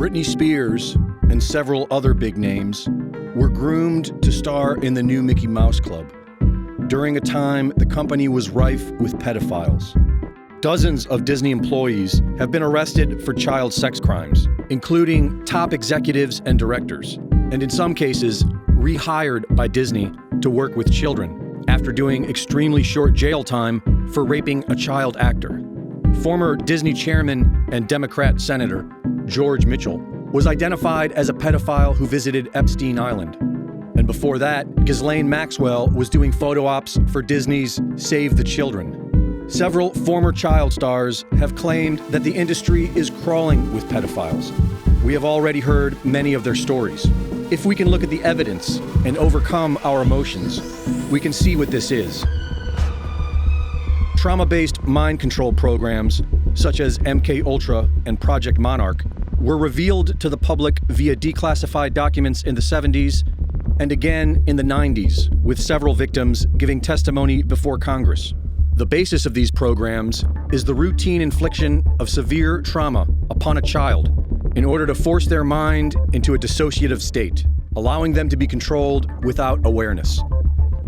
Britney Spears and several other big names were groomed to star in the new Mickey Mouse Club during a time the company was rife with pedophiles. Dozens of Disney employees have been arrested for child sex crimes, including top executives and directors, and in some cases, rehired by Disney to work with children after doing extremely short jail time for raping a child actor. Former Disney chairman and Democrat Senator George Mitchell was identified as a pedophile who visited Epstein Island. And before that, Ghislaine Maxwell was doing photo ops for Disney's Save the Children. Several former child stars have claimed that the industry is crawling with pedophiles. We have already heard many of their stories. If we can look at the evidence and overcome our emotions, we can see what this is. Trauma-based mind control programs, such as MKUltra and Project Monarch, were revealed to the public via declassified documents in the 70s and again in the 90s, with several victims giving testimony before Congress. The basis of these programs is the routine infliction of severe trauma upon a child in order to force their mind into a dissociative state, allowing them to be controlled without awareness.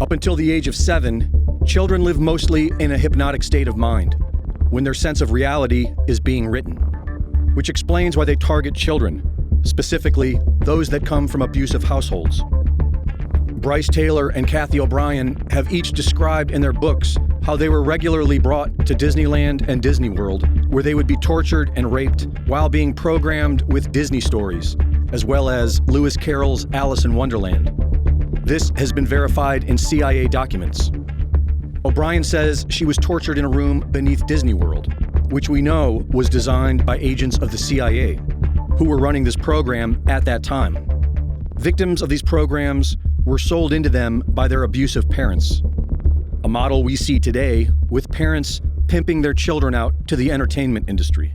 Up until the age of 7, children live mostly in a hypnotic state of mind, when their sense of reality is being written, which explains why they target children, specifically those that come from abusive households. Bryce Taylor and Kathy O'Brien have each described in their books how they were regularly brought to Disneyland and Disney World, where they would be tortured and raped while being programmed with Disney stories, as well as Lewis Carroll's Alice in Wonderland. This has been verified in CIA documents. O'Brien says she was tortured in a room beneath Disney World, which we know was designed by agents of the CIA, who were running this program at that time. Victims of these programs were sold into them by their abusive parents, a model we see today with parents pimping their children out to the entertainment industry.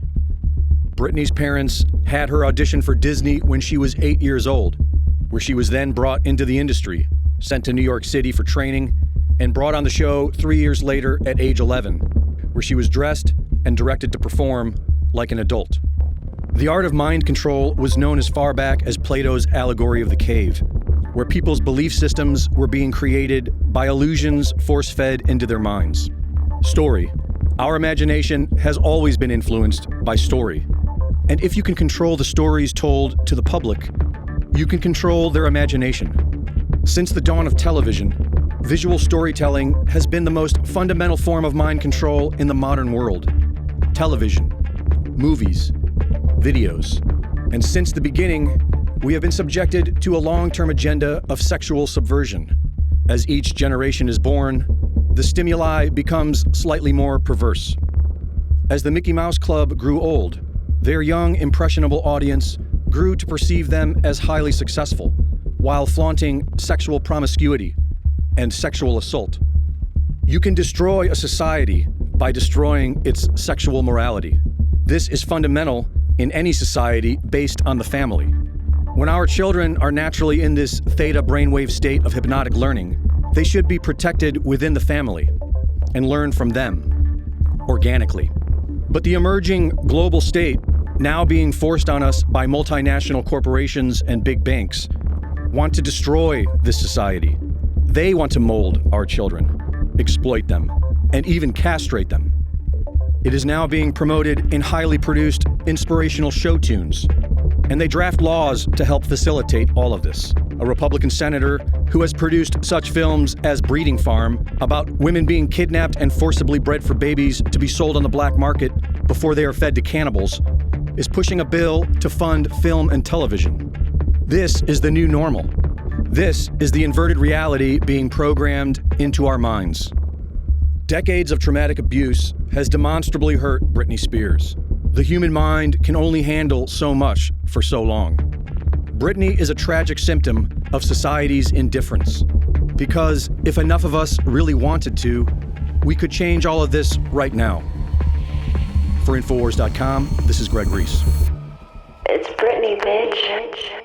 Britney's parents had her audition for Disney when she was 8 years old, where she was then brought into the industry, sent to New York City for training, and brought on the show 3 years later at age 11, where she was dressed and directed to perform like an adult. The art of mind control was known as far back as Plato's allegory of the cave, where people's belief systems were being created by illusions force-fed into their minds. Story. Our imagination has always been influenced by story. And if you can control the stories told to the public, you can control their imagination. Since the dawn of television, visual storytelling has been the most fundamental form of mind control in the modern world. Television, movies, videos. And since the beginning, we have been subjected to a long-term agenda of sexual subversion. As each generation is born, the stimuli becomes slightly more perverse. As the Mickey Mouse Club grew old, their young, impressionable audience grew to perceive them as highly successful, while flaunting sexual promiscuity and sexual assault. You can destroy a society by destroying its sexual morality. This is fundamental in any society based on the family. When our children are naturally in this theta brainwave state of hypnotic learning, they should be protected within the family and learn from them, organically. But the emerging global state, now being forced on us by multinational corporations and big banks, want to destroy this society. They want to mold our children, exploit them, and even castrate them. It is now being promoted in highly produced inspirational show tunes, and they draft laws to help facilitate all of this. A Republican senator who has produced such films as Breeding Farm, about women being kidnapped and forcibly bred for babies to be sold on the black market before they are fed to cannibals, is pushing a bill to fund film and television. This is the new normal. This is the inverted reality being programmed into our minds. Decades of traumatic abuse has demonstrably hurt Britney Spears. The human mind can only handle so much for so long. Britney is a tragic symptom of society's indifference. Because if enough of us really wanted to, we could change all of this right now. For Infowars.com, this is Greg Reese. It's Britney, bitch.